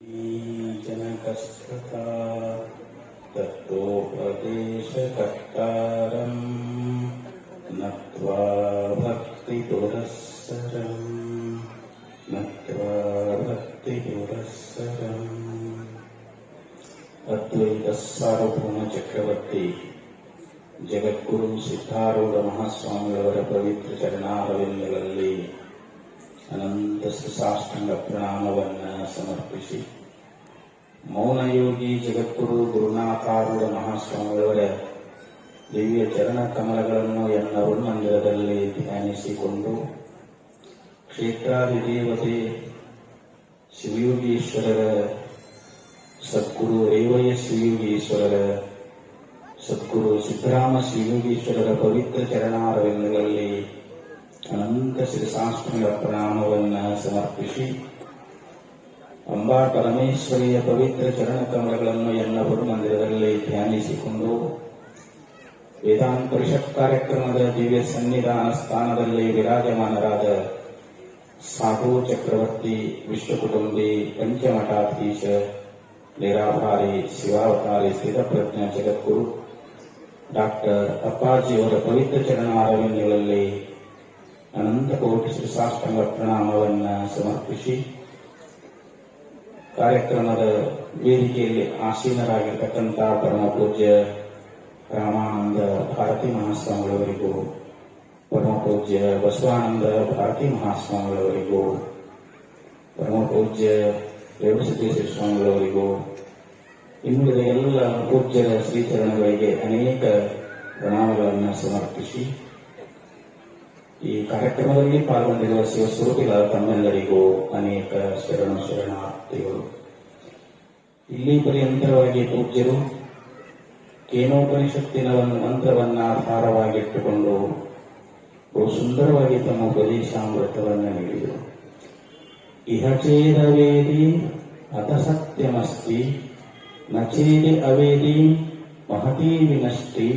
जनकस्तथा तत्त्वोपदेशकर्तारं नत्वा भक्तिपुरस्सरम् अद्वैत ಸಾರ್ವಭೌಮ ಚಕ್ರವರ್ತಿ ಜಗದ್ಗುರು ಸಿದ್ಧಾರೂಢ ಮಹಾಸ್ವಾಮಿಯವರ ಪವಿತ್ರ ಚರಣಾರವಿಂದಗಳಲ್ಲಿ ಅನಂತ ಸಾಷ್ಟಾಂಗ ಪ್ರಣಾಮವನ್ನು ಸಮರ್ಪಿಸಿ, ಮೌನಯೋಗಿ ಜಗದ್ಗುರು ಗುರುನಾಥಾರೂಢ ಮಹಾಸ್ವಾಮಿಯವರ ದಿವ್ಯ ಚರಣ ಕಮಲಗಳನ್ನು ಎನ್ನ ಮಂದಿರದಲ್ಲಿ ಧ್ಯಾನಿಸಿಕೊಂಡು, ಕ್ಷೇತ್ರಾಧಿದೇವತೆ ಶಿವಯೋಗೀಶ್ವರರ ಸದ್ಗುರು ರೇವಯ್ಯ ಶಿವಯೋಗೀಶ್ವರರ ಸದ್ಗುರು ಸಿದ್ದರಾಮ ಶಿವಯೋಗೀಶ್ವರರ ಪವಿತ್ರ ಚರಣಾರವಿಂದಗಳಲ್ಲಿ ಅನಂತ ಶ್ರೀಸಾಷ್ಟಾಂಗ ಪ್ರಣಾಮವನ್ನು ಸಮರ್ಪಿಸಿ, ಅಂಬಾ ಪರಮೇಶ್ವರಿಯ ಪವಿತ್ರ ಚರಣ ಕಮಲಗಳನ್ನು ಎನ್ನ ಮಂದಿರದಲ್ಲಿ ಧ್ಯಾನಿಸಿಕೊಂಡು, ವೇದಾಂತ ಪರಿಷತ್ ಕಾರ್ಯಕ್ರಮದ ದಿವ್ಯ ಸನ್ನಿಧಾನ ಸ್ಥಾನದಲ್ಲಿ ವಿರಾಜಮಾನರಾದ ಸಾಧು ಚಕ್ರವರ್ತಿ ವಿಶ್ವಕುಟುಂಬಿ ಪಂಚಮಠಾಧೀಶ ನಿರಾಧಾರಿ ಶಿವಾವತಾರಿ ಸ್ಥಿತಪ್ರಜ್ಞ ಜಗದ್ಗುರು ಡಾಕ್ಟರ್ ಅಪ್ಪಾಜಿಯವರ ಪವಿತ್ರ ಚರಣಾರವಿಂದಗಳಲ್ಲಿ ಅನಂತ ಕೋಟಿ ಶ್ರೀಸಾಷ್ಟಾಂಗ ಪ್ರಣಾಮವನ್ನು ಸಮರ್ಪಿಸಿ, ಕಾರ್ಯಕ್ರಮದ ವೇದಿಕೆಯಲ್ಲಿ ಆಸೀನರಾಗಿರ್ತಕ್ಕಂಥ ಪರಮ ಪೂಜ್ಯ ರಾಮಾನಂದ ಭಾರತಿ ಮಹಾಸ್ವಾಮಿಗಳವರಿಗೂ, ಪರಮ ಪೂಜ್ಯ ಬಸವಾನಂದ ಭಾರತಿ ಮಹಾಸ್ವಾಮಿಗಳವರಿಗೂ, ಪರಮ ಪೂಜ್ಯ ರೇವಣಸಿದ್ದೇಶ್ವರ ಸ್ವಾಮಿಗಳವರಿಗೂ, ಇನ್ನುಳಿದ ಎಲ್ಲ ಪೂಜ್ಯರ ಶ್ರೀಚರಣಗಳಿಗೆ ಅನೇಕ ಪ್ರಣಾಮಗಳನ್ನು ಸಮರ್ಪಿಸಿ, ಈ ಕಾರ್ಯಕ್ರಮದಲ್ಲಿ ಪಾಲ್ಗೊಂಡಿರುವ ಶಿವಸ್ವರೂಪಿಗಳ ತಮ್ಮೆಲ್ಲರಿಗೂ ಅನೇಕ ಶರಣಾರ್ಥಿಗಳು. ಇಲ್ಲಿ ಪರ್ಯಂತರವಾಗಿ ಪೂಜ್ಯರು ಕೇನೋಪನಿಷತ್ತಿನ ಒಂದು ಮಂತ್ರವನ್ನ ಆಧಾರವಾಗಿಟ್ಟುಕೊಂಡು ಬಹು ಸುಂದರವಾಗಿ ತಮ್ಮ ಉಪದೇಶಾಮೃತವನ್ನು ನೀಡಿದರು. ಇಹ ಚೇದವೇದಿ ಅತ ಸತ್ಯಮಸ್ತಿ ನ ಚೇದಿ ಅವೇದಿ ಮಹತೀ ವಿನಷ್ಟಿ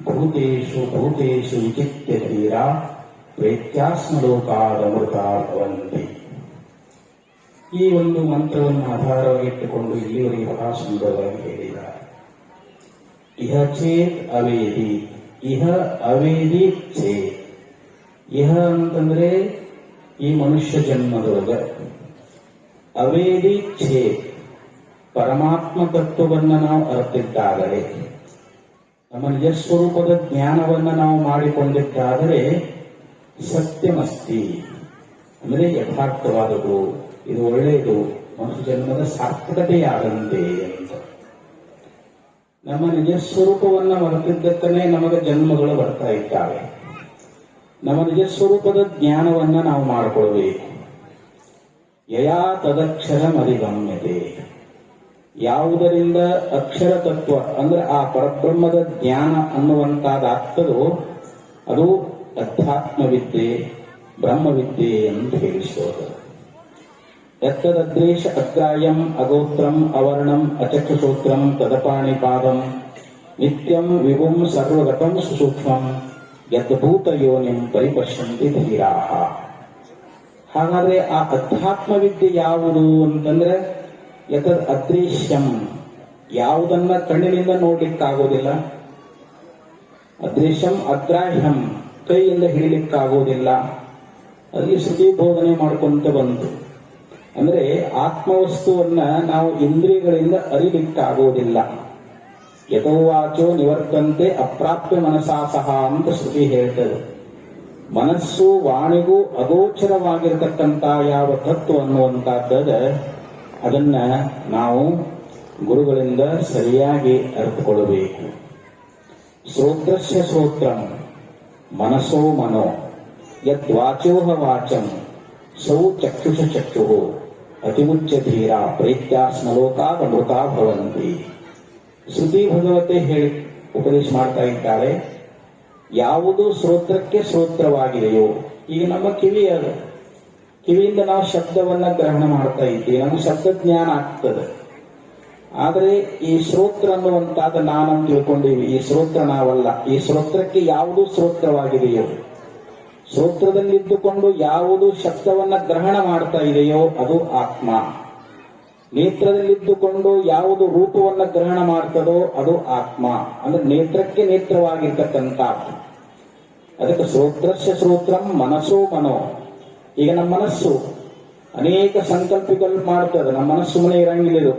ಭೂತೇಷು ಭೂತೇಷು ವಿಚಿತ್ಯ ಧೀರ ಪ್ರೇತ್ಯಾಸ್ಮಲೋಕಾದಮೃತ ಭವಂತಿ. ಈ ಒಂದು ಮಂತ್ರವನ್ನು ಆಧಾರವಾಗಿಟ್ಟುಕೊಂಡು ಇಲ್ಲಿವರೆಗೆ ಬಹಳ ಸುಂದರವಾಗಿ ಹೇಳಿದ್ದಾರೆ. ಇಹ ಚೇತ್ ಅವೇದಿ, ಇಹ ಅವೇದಿ ಚೇತ್. ಇಹ ಅಂತಂದ್ರೆ ಈ ಮನುಷ್ಯ ಜನ್ಮದೊಳಗ, ಅವೇದಿ ಚೇತ್ ಪರಮಾತ್ಮ ತತ್ವವನ್ನು ನಾವು ಅರ್ಥಿದ್ದಾದರೆ, ನಮ್ಮ ನಿಜ ಸ್ವರೂಪದ ಜ್ಞಾನವನ್ನು ನಾವು ಮಾಡಿಕೊಂಡಿದ್ದಾದರೆ, ಸತ್ಯಮಸ್ತಿ ಅಂದರೆ ಯಥಾರ್ಥವಾದದು, ಇದು ಒಳ್ಳೆಯದು, ಮನುಷ್ಯ ಜನ್ಮದ ಸಾರ್ಥಕತೆಯಾದಂತೆ ಅಂತ. ನಮ್ಮ ನಿಜ ಸ್ವರೂಪವನ್ನು ಮರೆತಿದ್ದಕ್ಕನೇ ನಮಗೆ ಜನ್ಮಗಳು ಬರ್ತಾ ಇದ್ದಾವೆ. ನಮ್ಮ ನಿಜ ಸ್ವರೂಪದ ಜ್ಞಾನವನ್ನ ನಾವು ಮಾಡಿಕೊಳ್ಬೇಕು. ಯಯಾ ತದಕ್ಷರ ಮರಿಗಮ್ಯತೆ, ಯಾವುದರಿಂದ ಅಕ್ಷರ ತತ್ವ ಅಂದ್ರೆ ಆ ಪರಬ್ರಹ್ಮದ ಜ್ಞಾನ ಅನ್ನುವಂತಾದಾಗ್ತದೋ ಅದು ಅಧ್ಯಾತ್ಮವಿದ್ಯೆ, ಬ್ರಹ್ಮವಿದ್ಯೆ ಅಂತ ಹೇಳಿಸೋದು. ಯತ್ತದದ್ರೇಶ ಅಗ್ರಾಯಂ ಅಗೋತ್ರಂ ಅವರ್ಣಂ ಅಚಕ್ಷುಸೂತ್ರಂ ತದಪಾಣಿಪಾದಂ ನಿತ್ಯಂ ವಿಭುಂ ಸರ್ವಗತಂ ಸುಸೂಕ್ಷ್ಮಂ ಯದ್ಭೂತ ಯೋನಿಂ ಪರಿಪಶ್ಯಂತಿ ಧೀರಾಹ. ಹಾಗಾದ್ರೆ ಆ ಅಧ್ಯಾತ್ಮವಿದ್ಯೆ ಯಾವುದು ಅಂತಂದ್ರೆ ಯತದ್ ಅದೃಶ್ಯಂ, ಯಾವುದನ್ನ ಕಣ್ಣಿನಿಂದ ನೋಡ್ಲಿಕ್ಕಾಗೋದಿಲ್ಲ, ಅದೃಶ್ಯಂ ಅಗ್ರಾಹ್ಯಂ ಕೈಯಿಂದ ಹಿಡಿಲಿಕ್ಕಾಗೋದಿಲ್ಲ. ಅಲ್ಲಿ ಶ್ರುತಿ ಬೋಧನೆ ಮಾಡ್ಕೊಂತ ಬಂತು. ಅಂದ್ರೆ ಆತ್ಮವಸ್ತುವನ್ನ ನಾವು ಇಂದ್ರಿಯಗಳಿಂದ ಅರಿಲಿಕ್ಕಾಗೋದಿಲ್ಲ. ಯಥೋವಾಚೋ ನಿವರ್ತಂತೆ ಅಪ್ರಾಪ್ಯ ಮನಸಾಸಹ ಅಂತ ಶ್ರುತಿ ಹೇಳ್ತದೆ. ಮನಸ್ಸು ವಾಣಿಗೂ ಅಗೋಚರವಾಗಿರತಕ್ಕಂಥ ಯಾವ ತತ್ವ ಅನ್ನುವಂತಹದ್ದ ಅದನ್ನ ನಾವು ಗುರುಗಳಿಂದ ಸರಿಯಾಗಿ ಅರ್ಥಕೊಳ್ಳಬೇಕು. ಶ್ರೋತ್ರಸ್ಯ ಶ್ರೋತ್ರಂ ಮನಸೋ ಮನೋ ಯದ್ವಾಚೋಹ ವಾಚಂ ಸೌ ಚಕ್ಷುಷ ಚಕ್ಷು ಅತಿಮುಚ್ಯ ಧೀರ ಪ್ರೇತ್ಯಾಸ್ಮಲೋಕಾದಮೃತ ಭವಂತಿ. ಶ್ರುತಿ ಭಗವತೆ ಹೇಳಿ ಉಪದೇಶ ಮಾಡ್ತಾ ಇದ್ದಾಳೆ. ಯಾವುದು ಶ್ರೋತ್ರಕ್ಕೆ ಶ್ರೋತ್ರವಾಗಿದೆಯೋ, ಈಗ ನಮ್ಮ ಕಿವಿ ಅದು, ಕಿವಿಯಿಂದ ನಾವು ಶಬ್ದವನ್ನ ಗ್ರಹಣ ಮಾಡ್ತಾ ಇದ್ದೀವಿ, ನಮ್ಗೆ ಶಬ್ದ ಜ್ಞಾನ ಆಗ್ತದೆ. ಆದರೆ ಈ ಶ್ರೋತ್ರ ಅನ್ನುವಂತಾದ ನಾನಂತ ತಿಳ್ಕೊಂಡಿವಿ, ಈ ಶ್ರೋತ್ರ ನಾವಲ್ಲ. ಈ ಶ್ರೋತ್ರಕ್ಕೆ ಯಾವುದು ಶ್ರೋತ್ರವಾಗಿದೆಯೋ, ಶ್ರೋತ್ರದಲ್ಲಿದ್ದುಕೊಂಡು ಯಾವುದು ಶಬ್ದವನ್ನ ಗ್ರಹಣ ಮಾಡ್ತಾ ಇದೆಯೋ ಅದು ಆತ್ಮ. ನೇತ್ರದಲ್ಲಿದ್ದುಕೊಂಡು ಯಾವುದು ರೂಪವನ್ನು ಗ್ರಹಣ ಮಾಡ್ತದೋ ಅದು ಆತ್ಮ. ಅಂದ್ರೆ ನೇತ್ರಕ್ಕೆ ನೇತ್ರವಾಗಿರ್ತಕ್ಕಂಥ. ಅದಕ್ಕೆ ಶ್ರೋತ್ರಸ್ಯ ಶ್ರೋತ್ರಂ ಮನಸ್ಸೋ ಮನೋ. ಈಗ ನಮ್ಮ ಮನಸ್ಸು ಅನೇಕ ಸಂಕಲ್ಪಗಳು ಮಾಡ್ತದೆ. ನಮ್ಮ ಮನಸ್ಸು ಸುಮ್ಮನೆ ಇರಂಗಿಲ್ಲ.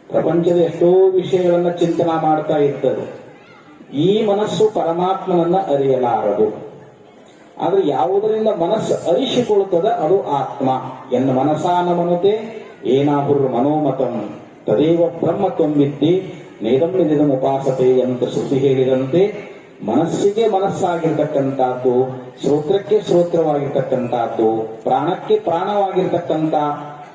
ಪ್ರಪಂಚದ ಎಷ್ಟೋ ವಿಷಯಗಳನ್ನ ಚಿಂತನೆ ಮಾಡ್ತಾ ಇರ್ತದೆ. ಈ ಮನಸ್ಸು ಪರಮಾತ್ಮನನ್ನ ಅರಿಯಲಾರದು. ಆದ್ರೆ ಯಾವುದರಿಂದ ಮನಸ್ಸು ಅರಿಸಿಕೊಳ್ಳುತ್ತದೆ ಅದು ಆತ್ಮ. ಎನ್ನ ಮನಸಾನ ಮನುತೆ ಏನಾಹುರ್ ಮನೋಮತಂ ತದೇವ ಬ್ರಹ್ಮ ತ್ವಮಿದ್ದಿ ನೇದಂ ನಿದಂ ಉಪಾಸತೆ ಅಂತ ಶ್ರುತಿ ಹೇಳಿದಂತೆ ಮನಸ್ಸಿಗೆ ಮನಸ್ಸಾಗಿರ್ತಕ್ಕಂಥದ್ದು, ಶ್ರೋತ್ರಕ್ಕೆ ಶ್ರೋತ್ರವಾಗಿರ್ತಕ್ಕಂಥದ್ದು, ಪ್ರಾಣಕ್ಕೆ ಪ್ರಾಣವಾಗಿರ್ತಕ್ಕಂಥ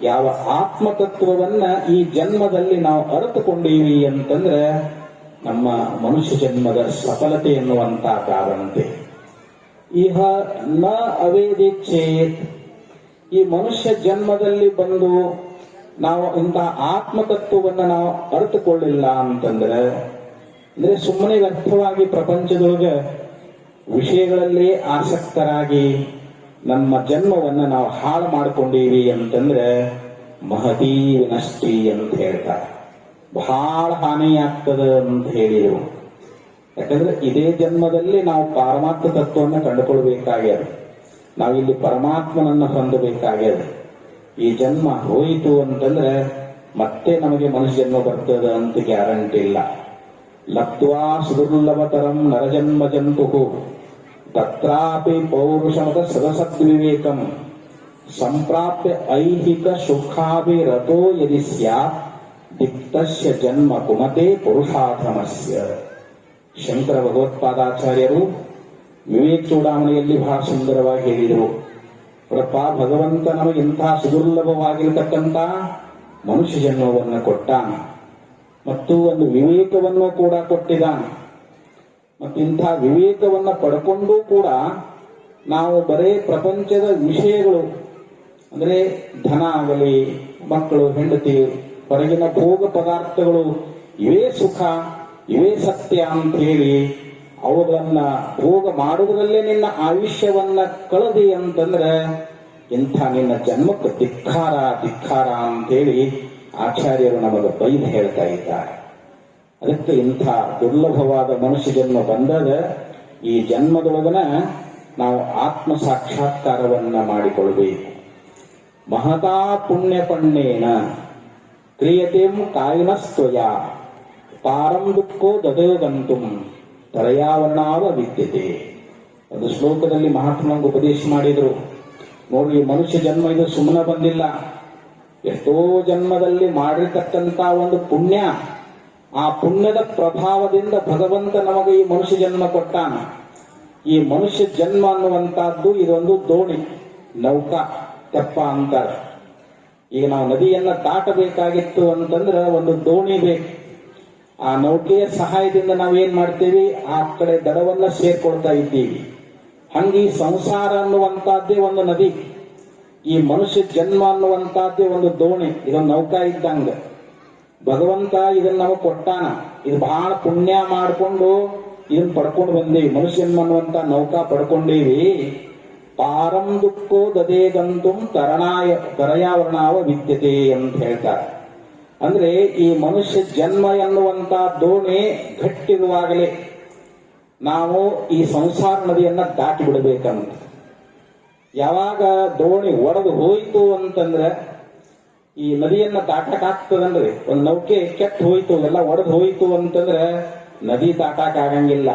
ಯಾವ ಆತ್ಮತತ್ವವನ್ನ ಈ ಜನ್ಮದಲ್ಲಿ ನಾವು ಅರಿತುಕೊಂಡೀವಿ ಅಂತಂದ್ರೆ ನಮ್ಮ ಮನುಷ್ಯ ಜನ್ಮದ ಸಫಲತೆ ಎನ್ನುವಂತಾದಂತೆ. ಇಹ ನ ಅವೇದಿಚ್ಛೇತ್. ಈ ಮನುಷ್ಯ ಜನ್ಮದಲ್ಲಿ ಬಂದು ನಾವು ಇಂತಹ ಆತ್ಮತತ್ವವನ್ನು ನಾವು ಅರಿತುಕೊಳ್ಳಿಲ್ಲ ಅಂತಂದ್ರೆ, ಅಂದ್ರೆ ಸುಮ್ಮನೆ ವ್ಯರ್ಥವಾಗಿ ಪ್ರಪಂಚದೊಳಗೆ ವಿಷಯಗಳಲ್ಲಿ ಆಸಕ್ತರಾಗಿ ನಮ್ಮ ಜನ್ಮವನ್ನ ನಾವು ಹಾಳು ಮಾಡಿಕೊಂಡೀವಿ ಅಂತಂದ್ರೆ ಮಹತೀ ವಿನಷ್ಟಿ ಅಂತ ಹೇಳ್ತಾರೆ. ಬಹಳ ಹಾನಿಯಾಗ್ತದೆ ಅಂತ ಹೇಳಿದರು. ಯಾಕಂದ್ರೆ ಇದೇ ಜನ್ಮದಲ್ಲಿ ನಾವು ಪಾರಮಾತ್ಮ ತತ್ವವನ್ನು ಕಂಡುಕೊಳ್ಬೇಕಾಗ್ಯದ. ನಾವಿಲ್ಲಿ ಪರಮಾತ್ಮನನ್ನ ಹೊಂದಬೇಕಾಗ್ಯದ. ಈ ಜನ್ಮ ಹೋಯಿತು ಅಂತಂದ್ರೆ ಮತ್ತೆ ನಮಗೆ ಮನುಷ್ಯ ಜನ್ಮ ಬರ್ತದ ಅಂತ ಗ್ಯಾರಂಟಿ ಇಲ್ಲ. ಲಬ್ಧ್ವಾ ಸುದುರ್ಲಭತರಂ ನರಜನ್ಮ ಜಂತು ತತ್ರಾಪಿ ಪೌರುಷಮತ ಸದಸದ್ವಿವೇಕಂ ಸಂಪ್ರಾಪ್ಯ ಐಹಿಕ ಸುಖಾಭಿರತೋ ಯದಿ ಸ್ಯಾತ್ ದಿಕ್ತಸ್ಯ ಜನ್ಮ ಕುಮತೆ ಪುರುಷಾಧಮಸ್ಯ. ಶಂಕರ ಭಗವತ್ಪಾದಾಚಾರ್ಯರು ವಿವೇಕ ಚೂಡಾಮಣಿಯಲ್ಲಿ ಬಹಳ ಸುಂದರವಾಗಿ ಹೇಳಿದರು. ಪ್ರಪಾ ಭಗವಂತ ನಮಗೆ ಇಂಥ ಸುದುರ್ಲಭವಾಗಿರತಕ್ಕಂಥ ಮನುಷ್ಯ ಜನ್ಮವನ್ನು ಕೊಟ್ಟಾನ ಮತ್ತು ಒಂದು ವಿವೇಕವನ್ನು ಕೂಡ ಕೊಟ್ಟಿದ್ದಾನೆ. ಮತ್ತು ಇಂಥ ವಿವೇಕವನ್ನು ಪಡ್ಕೊಂಡು ಕೂಡ ನಾವು ಬರೇ ಪ್ರಪಂಚದ ವಿಷಯಗಳು ಅಂದ್ರೆ ಧನ ಆಗಲಿ, ಮಕ್ಕಳು, ಹೆಂಡತಿ, ಹೊರಗಿನ ಭೋಗ ಪದಾರ್ಥಗಳು ಇವೇ ಸುಖ, ಇವೇ ಸತ್ಯ ಅಂತ ಹೇಳಿ ಅವುಗಳನ್ನ ಭೋಗ ಮಾಡುವುದರಲ್ಲೇ ನಿನ್ನ ಆಯುಷ್ಯವನ್ನ ಕಳೆದಿ ಅಂತಂದ್ರೆ ಇಂಥ ನಿನ್ನ ಜನ್ಮಕ್ಕೆ ಧಿಕ್ಕಾರ ಧಿಕ್ಕಾರ ಅಂತೇಳಿ ಆಚಾರ್ಯರು ನಮಗೆ ಬೈದು ಹೇಳ್ತಾ ಇದ್ದಾರೆ. ಅದಕ್ಕೆ ಇಂಥ ದುರ್ಲಭವಾದ ಮನುಷ್ಯ ಜನ್ಮ ಬಂದಾಗ ಈ ಜನ್ಮದೊಳಗನ ನಾವು ಆತ್ಮ ಸಾಕ್ಷಾತ್ಕಾರವನ್ನ ಮಾಡಿಕೊಳ್ಬೇಕು. ಮಹತಾ ಪುಣ್ಯ ಪಣ್ಣೇನ ಕ್ರಿಯತೆಂ ಕಾಯಿನಸ್ತ್ವಯ ಪಾರಂ ದುಃಖೋ ದದೋಗಂತುಂ ತರಯಾವರ್ಣಾವ ವಿದ್ಯತೆ. ಒಂದು ಶ್ಲೋಕದಲ್ಲಿ ಮಹಾತ್ಮನಿಗೆ ಉಪದೇಶ ಮಾಡಿದ್ರು. ನೋಡಿ, ಮನುಷ್ಯ ಜನ್ಮ ಇದು ಸುಮ್ಮನೆ ಬಂದಿಲ್ಲ. ಎಷ್ಟೋ ಜನ್ಮದಲ್ಲಿ ಮಾಡಿರ್ತಕ್ಕಂಥ ಒಂದು ಪುಣ್ಯ, ಆ ಪುಣ್ಯದ ಪ್ರಭಾವದಿಂದ ಭಗವಂತ ನಮಗೆ ಈ ಮನುಷ್ಯ ಜನ್ಮ ಕೊಟ್ಟಾನ. ಈ ಮನುಷ್ಯ ಜನ್ಮ ಅನ್ನುವಂತಹದ್ದು ಇದೊಂದು ದೋಣಿ, ನೌಕಾ, ತೆಪ್ಪ ಅಂತಾರೆ. ಈಗ ನಾವು ನದಿಯನ್ನ ದಾಟಬೇಕಾಗಿತ್ತು ಅಂತಂದ್ರೆ ಒಂದು ದೋಣಿ ಬೇಕು. ಆ ನೌಕೆಯ ಸಹಾಯದಿಂದ ನಾವೇನ್ ಮಾಡ್ತೀವಿ, ಆ ಕಡೆ ದಡವನ್ನ ಸೇರ್ಕೊಳ್ತಾ ಇದ್ದೀವಿ. ಹಂಗೆ ಈ ಸಂಸಾರ ಅನ್ನುವಂತಹದ್ದೇ ಒಂದು ನದಿ, ಈ ಮನುಷ್ಯ ಜನ್ಮ ಅನ್ನುವಂತಹದ್ದೇ ಒಂದು ದೋಣಿ, ಇದೊಂದು ನೌಕಾ ಇದ್ದಂಗ. ಭಗವಂತ ಇದನ್ನ ನಾವು ಕೊಟ್ಟಾನ. ಇದು ಬಹಳ ಪುಣ್ಯ ಮಾಡಿಕೊಂಡು ಇದನ್ನ ಪಡ್ಕೊಂಡು ಬಂದೀವಿ. ಮನುಷ್ಯ ಜನ್ಮ ಅನ್ನುವಂತ ನೌಕಾ ಪಡ್ಕೊಂಡೀವಿ. ಪಾರಂ ದುಃಖೋ ದದೇಗಂತುಂ ತರಯಾವರ್ಣಾವ ವಿದ್ಯತೆ ಅಂತ ಹೇಳ್ತಾರೆ. ಅಂದ್ರೆ ಈ ಮನುಷ್ಯ ಜನ್ಮ ಎನ್ನುವಂತ ದೋಣಿ ಗಟ್ಟಿರುವಾಗಲೇ ನಾವು ಈ ಸಂಸಾರ ನದಿಯನ್ನ ದಾಟಿ ಬಿಡಬೇಕಂತ. ಯಾವಾಗ ದೋಣಿ ಒಡೆದು ಹೋಯಿತು ಅಂತಂದ್ರೆ ಈ ನದಿಯನ್ನ ದಾಟಕ್ಕಾಗ್ತದನ್ರಿ. ಒಂದು ನೌಕೆ ಕೆಟ್ಟ ಹೋಯ್ತು, ಎಲ್ಲ ಒಡೆದು ಹೋಯ್ತು ಅಂತಂದ್ರೆ ನದಿ ದಾಟಕ್ ಆಗಂಗಿಲ್ಲ.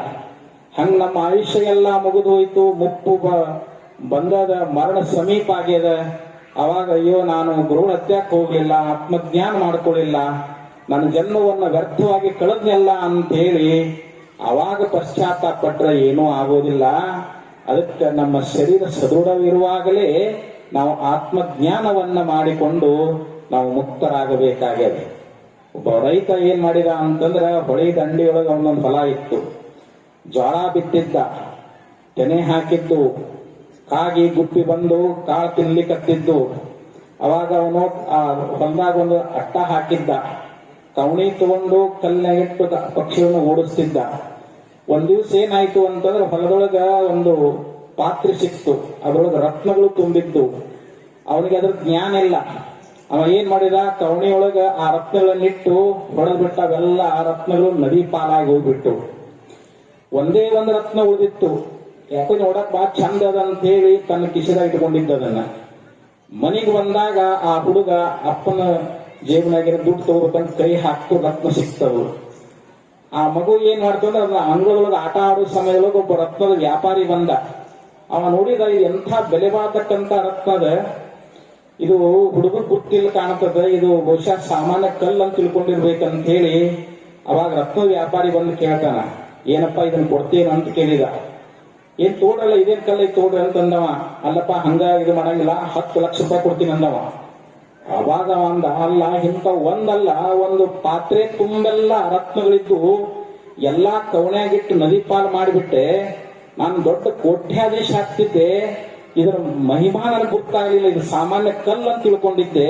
ಹಂಗ ನಮ್ಮ ಆಯುಷ್ಯ ಎಲ್ಲ ಮುಗಿದು ಹೋಯ್ತು, ಮುಪ್ಪು ಬಂದದ, ಮರಣ ಸಮೀಪ ಆಗ್ಯದ. ಅವಾಗ ಅಯ್ಯೋ, ನಾನು ಗೃಹ ಹತ್ಯಕ್ಕೆ ಹೋಗ್ಲಿಲ್ಲ, ಆತ್ಮಜ್ಞಾನ ಮಾಡ್ಕೊಳ್ಳಿಲ್ಲ, ನನ್ನ ಜನ್ಮವನ್ನ ವ್ಯರ್ಥವಾಗಿ ಕಳೆದ್ನೆಲ್ಲ ಅಂತ ಹೇಳಿ ಅವಾಗ ಪಶ್ಚಾತ್ತಾಪ ಪಟ್ರೆ ಏನೂ ಆಗೋದಿಲ್ಲ. ಅದಕ್ಕೆ ನಮ್ಮ ಶರೀರ ಸದೃಢವಿರುವಾಗಲೇ ನಾವು ಆತ್ಮಜ್ಞಾನವನ್ನ ಮಾಡಿಕೊಂಡು ನಾವು ಮುಕ್ತರಾಗಬೇಕಾಗ್ಯದ. ಒಬ್ಬ ರೈತ ಏನ್ ಮಾಡಿದ ಅಂತಂದ್ರ, ಹೊಳಿ ದಂಡಿಯೊಳಗೆ ಒಂದೊಂದು ಹೊಲ ಇತ್ತು. ಜೋಳ ಬಿತ್ತಿದ್ದ, ತೆನೆ ಹಾಕಿದ್ದು, ಕಾಗಿ ಗುಪ್ಪಿ ಬಂದು ಕಾಳು ತಿನ್ಲಿಕ್ಕತ್ತಿದ್ದು. ಅವಾಗ ಅವನು ಆ ಹೊಲದಾಗ ಒಂದು ಅಟ್ಟ ಹಾಕಿದ್ದ, ಕವಣಿ ತಗೊಂಡು ಕಲ್ಲಿನಾಗಿಟ್ಟು ಪಕ್ಷಿಯನ್ನು ಓಡಿಸ್ತಿದ್ದ. ಒಂದ್ ದಿವ್ಸ ಏನಾಯ್ತು ಅಂತಂದ್ರೆ ಹೊಲದೊಳಗ ಒಂದು ಪಾತ್ರೆ ಸಿಕ್ತು, ಅದ್ರೊಳಗೆ ರತ್ನಗಳು ತುಂಬಿದ್ದು. ಅವನಿಗೆ ಅದ್ರ ಜ್ಞಾನ ಇಲ್ಲ. ಅವ ಏನ್ ಮಾಡಿದ, ಕವಣಿಯೊಳಗ ಆ ರತ್ನಗಳನ್ನಿಟ್ಟು ಹೊಡೆದ್ ಬಿಟ್ಟ. ಅವೆಲ್ಲ ಆ ರತ್ನಗಳು ನದಿ ಪಾಲಾಗಿ ಹೋಗ್ಬಿಟ್ಟು ಒಂದೇ ಒಂದು ರತ್ನ ಉಳಿದಿತ್ತು. ಯಾಕೋ ನೋಡಕ್ ಬಾ ಚಂದ ಅದ ಅಂತ ಹೇಳಿ ತನ್ನ ಕಿಸೆದಾಗ ಇಟ್ಕೊಂಡಿದ್ದದನ್ನ. ಮನೆಗೆ ಬಂದಾಗ ಆ ಹುಡುಗ ಅಪ್ಪನ ಜೇಬಿನಾಗಿರೋ ದುಡ್ಡು ತಗೋಬೇಕಂತ ಕೈ ಹಾಕ್ತು, ರತ್ನ ಸಿಕ್ತವು. ಆ ಮಗು ಏನ್ ಮಾಡ್ತಂದ್ರೆ ಅದನ್ನ ಅಂಗಳದೊಳಗೆ ಆಟ ಆಡೋ ಸಮಯದೊಳಗೆ ಒಬ್ಬ ರತ್ನದ ವ್ಯಾಪಾರಿ ಬಂದ. ಅವ ನೋಡಿದ ಇದು ಎಂಥ ಬೆಲೆ ಬಾಳ್ತಕ್ಕಂತ ರತ್ನದ, ಇದು ಹುಡುಗ ಗುರ್ತಿಲ್ ಕಾಣ್ತದ, ಇದು ಬಹುಶಃ ಸಾಮಾನ್ಯ ಕಲ್ಲು ಅಂತ ತಿಳ್ಕೊಂಡಿರ್ಬೇಕಂತ ಹೇಳಿ ಅವಾಗ ರತ್ನ ವ್ಯಾಪಾರಿ ಬಂದು ಕೇಳ್ತಾನ, ಏನಪ್ಪಾ ಇದನ್ನ ಕೊಡ್ತೇನ ಅಂತ ಕೇಳಿದ. ಏನ್ ತೋಡಲ್ಲ, ಇದೇನ್ ಕಲ್ಲ ತೋಡ್ರಿ ಅಂತಂದವ. ಅಲ್ಲಪ್ಪ ಹಂಗ ಇದು ಮಾಡಂಗಿಲ್ಲ, 10 ಲಕ್ಷ ರೂಪಾಯಿ ಕೊಡ್ತೀನಿ ಅಂದವ. ಅವಾಗ ಅಂದ, ಅಲ್ಲ ಇಂಥ ಒಂದಲ್ಲ ಒಂದು ಪಾತ್ರೆ ತುಂಬೆಲ್ಲ ರತ್ನಗಳಿದ್ದು ಎಲ್ಲಾ ಕವಣೆಯಾಗಿಟ್ಟು ನದಿ ಪಾಲ್ ಮಾಡಿಬಿಟ್ಟೆ, ನಾನು ದೊಡ್ಡ ಕೋಟ್ಯಾಧೀಶ ಆಗ್ತಿದ್ದೆ, ಇದರ ಮಹಿಮಾ ನನಗೆ ಗೊತ್ತಾಗಲಿಲ್ಲ, ಇದು ಸಾಮಾನ್ಯ ಕಲ್ಲು ಅಂತ ತಿಳ್ಕೊಂಡಿದ್ದೆ,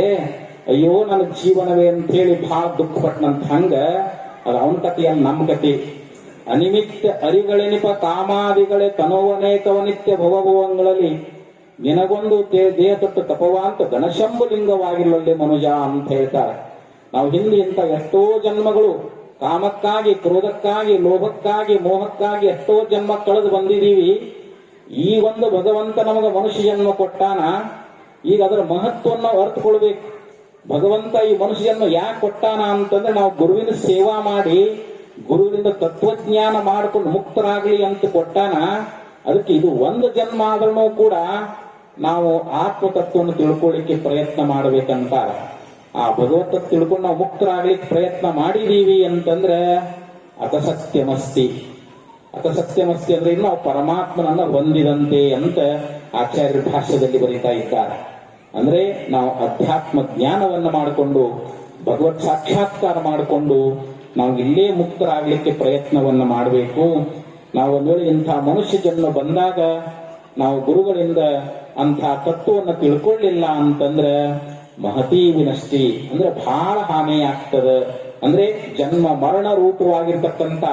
ಅಯ್ಯೋ ನನ್ನ ಜೀವನವೇ ಅಂತ ಹೇಳಿ ಬಹಳ ದುಃಖ ಪಟ್ಟನಂತ. ಹಂಗ ಅದು ಅವನ ಕಥೆಯಲ್ಲ, ನಮ್ಮ ಕಥೆ. ಅನಿಮಿತ್ಯ ಅರಿಗಳೆನಿಪ ಕಾಮಾದಿಗಳೇ ತನೋವನೇಕವನಿತ್ಯ ಭವಭುವಂಗಳಲ್ಲಿ ನಿನಗೊಂದು ದೇಹ ತೊಟ್ಟು ತಪವಾಂತ ಘನಶಂಭುಲಿಂಗವಾಗಿರಲಲ್ಲಿ ಮನುಜ ಅಂತ ಹೇಳ್ತಾರೆ. ನಾವು ಹಿಂದೆ ಇಂಥ ಎಷ್ಟೋ ಜನ್ಮಗಳು ಕಾಮಕ್ಕಾಗಿ, ಕ್ರೋಧಕ್ಕಾಗಿ, ಲೋಭಕ್ಕಾಗಿ, ಮೋಹಕ್ಕಾಗಿ ಎಷ್ಟೋ ಜನ್ಮ ಕಳೆದು ಬಂದಿದ್ದೀವಿ. ಈ ಒಂದು ಭಗವಂತ ನಮಗ ಮನುಷ್ಯ ಜನ್ಮ ಕೊಟ್ಟಾನ, ಈಗ ಅದರ ಮಹತ್ವವನ್ನು ಅರ್ಥಕೊಳ್ಬೇಕು. ಭಗವಂತ ಈ ಮನುಷ್ಯ ಜನ್ಮ ಯಾಕೆ ಕೊಟ್ಟಾನ ಅಂತಂದ್ರೆ ನಾವು ಗುರುವಿನ ಸೇವಾ ಮಾಡಿ ಗುರುವಿನಿಂದ ತತ್ವಜ್ಞಾನ ಮಾಡಿಕೊಂಡು ಮುಕ್ತರಾಗ್ಲಿ ಅಂತ ಕೊಟ್ಟಾನ. ಅದಕ್ಕೆ ಇದು ಒಂದು ಜನ್ಮ ಆದ್ರೂ ಕೂಡ ನಾವು ಆತ್ಮತತ್ವವನ್ನು ತಿಳ್ಕೊಳ್ಳಿಕ್ಕೆ ಪ್ರಯತ್ನ ಮಾಡ್ಬೇಕಂತಾರೆ. ಆ ಭಗವತ ತಿಳ್ಕೊಂಡು ನಾವು ಮುಕ್ತರಾಗ್ಲಿಕ್ಕೆ ಪ್ರಯತ್ನ ಮಾಡಿದೀವಿ ಅಂತಂದ್ರೆ ಅತಸತ್ಯಮಸ್ತಿ. ಅತಸತ್ಯಮಸ್ತಿ ಅಂದ್ರೆ ಇನ್ನು ನಾವು ಪರಮಾತ್ಮನನ್ನ ಹೊಂದಿದಂತೆ ಅಂತ ಆಚಾರ್ಯರ ಭಾಷ್ಯದಲ್ಲಿ ಬರೀತಾ ಇದ್ದಾರೆ. ಅಂದ್ರೆ ನಾವು ಅಧ್ಯಾತ್ಮ ಜ್ಞಾನವನ್ನ ಮಾಡಿಕೊಂಡು ಭಗವತ್ ಸಾಕ್ಷಾತ್ಕಾರ ಮಾಡಿಕೊಂಡು ನಾವು ಇಲ್ಲೇ ಮುಕ್ತರಾಗ್ಲಿಕ್ಕೆ ಪ್ರಯತ್ನವನ್ನ ಮಾಡಬೇಕು. ನಾವು ಒಂದು ವೇಳೆ ಇಂಥ ಮನುಷ್ಯ ಜನ್ಮ ಬಂದಾಗ ನಾವು ಗುರುಗಳಿಂದ ಅಂಥ ತತ್ವವನ್ನು ತಿಳ್ಕೊಳ್ಳಿಲ್ಲ ಅಂತಂದ್ರೆ ಮಹತೀ ವಿನಷ್ಟಿ, ಅಂದ್ರೆ ಬಹಳ ಹಾನಿ ಆಗ್ತದೆ. ಅಂದ್ರೆ ಜನ್ಮ ಮರಣ ರೂಪವಾಗಿರ್ತಕ್ಕಂಥ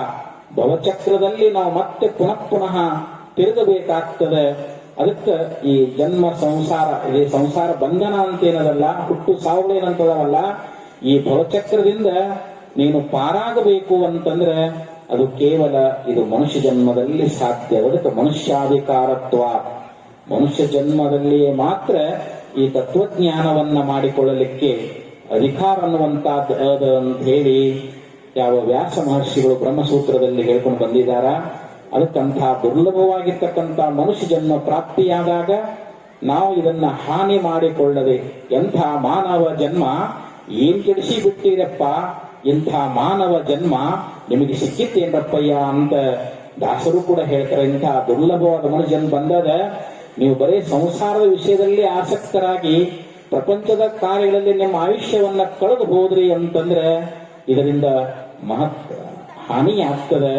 ಭವಚಕ್ರದಲ್ಲಿ ನಾವು ಮತ್ತೆ ಪುನಃ ತಿರುಗಬೇಕಾಗ್ತದೆ. ಅದಕ್ಕೆ ಈ ಜನ್ಮ ಸಂಸಾರ, ಇದೇ ಸಂಸಾರ ಬಂಧನ ಅಂತೇನದಲ್ಲ, ಹುಟ್ಟು ಸಾವುಗಳೇನಂತದವಲ್ಲ, ಈ ಭವಚಕ್ರದಿಂದ ನೀನು ಪಾರಾಗಬೇಕು ಅಂತಂದ್ರೆ ಅದು ಕೇವಲ ಇದು ಮನುಷ್ಯ ಜನ್ಮದಲ್ಲಿ ಸಾಧ್ಯ. ಅದಕ್ಕೆ ಮನುಷ್ಯಾಧಿಕಾರತ್ವ, ಮನುಷ್ಯ ಜನ್ಮದಲ್ಲಿಯೇ ಮಾತ್ರ ಈ ತತ್ವಜ್ಞಾನವನ್ನ ಮಾಡಿಕೊಳ್ಳಲಿಕ್ಕೆ ಅಧಿಕಾರ ಅನ್ನುವಂತಹದ್ದು ಅದ ಅಂತ ಹೇಳಿ ಯಾವ ವ್ಯಾಸ ಮಹರ್ಷಿಗಳು ಬ್ರಹ್ಮಸೂತ್ರದಲ್ಲಿ ಹೇಳ್ಕೊಂಡು ಬಂದಿದ್ದಾರ. ಅದಕ್ಕಂಥ ದುರ್ಲಭವಾಗಿರ್ತಕ್ಕಂಥ ಮನುಷ್ಯ ಜನ್ಮ ಪ್ರಾಪ್ತಿಯಾದಾಗ ನಾವು ಇದನ್ನ ಹಾನಿ ಮಾಡಿಕೊಳ್ಳದೆ, ಎಂಥ ಮಾನವ ಜನ್ಮ ಏನ್ ಕೆಡಿಸಿ ಬಿಟ್ಟಿರಪ್ಪ, ಇಂಥ ಮಾನವ ಜನ್ಮ ನಿಮಗೆ ಸಿಕ್ಕಿತ್ತೇನ್ರಪ್ಪಯ್ಯ ಅಂತ ದಾಸರು ಕೂಡ ಹೇಳ್ತಾರೆ. ಇಂಥ ದುರ್ಲಭವಾದ ಮನುಷ್ಯ ಜನ್ಮ ಬಂದದ, ನೀವು ಬರೀ ಸಂಸಾರದ ವಿಷಯದಲ್ಲಿ ಆಸಕ್ತರಾಗಿ ಪ್ರಪಂಚದ ಕಾರ್ಯಗಳಲ್ಲಿ ನಿಮ್ಮ ಆಯುಷ್ಯವನ್ನ ಕಳೆದು ಹೋದ್ರಿ ಅಂತಂದ್ರೆ ಇದರಿಂದ ಮಹತ್ ಹಾನಿ ಆಗ್ತದೆ.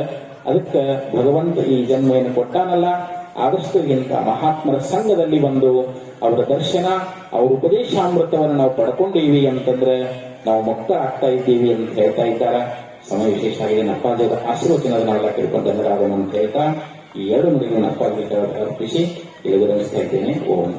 ಅದಕ್ಕೆ ಭಗವಂತ ಈ ಜನ್ಮವನ್ನು ಕೊಟ್ಟಾನಲ್ಲ, ಆದಷ್ಟು ಇಂಥ ಮಹಾತ್ಮರ ಸಂಘದಲ್ಲಿ ಬಂದು ಅವರ ದರ್ಶನ, ಅವರ ಉಪದೇಶಾಮೃತವನ್ನು ನಾವು ಪಡ್ಕೊಂಡಿವಿ ಅಂತಂದ್ರೆ ನಾವು ಮುಕ್ತ ಆಗ್ತಾ ಇದ್ದೀವಿ ಅಂತ ಹೇಳ್ತಾ ಇದ್ದಾರೆ. ಸಮಯ ವಿಶೇಷ ಆಗಿದೆ, ನಪ್ಪಾಜಿಯವರ ಆಶೀರ್ವಚನ ನಾವೆಲ್ಲ ತಿಳ್ಕೊಂಡ್ರೆ ಅಂತ ಹೇಳ್ತಾ ಈ 2 ನುಡಿಗಳನ್ನು ನಪ್ಪಾಜಿ ಅರ್ಪಿಸಿ ಇಲ್ಲಿ ವಿರಮಿಸ್ತಾ ಇದ್ದೇನೆ. ಓಂ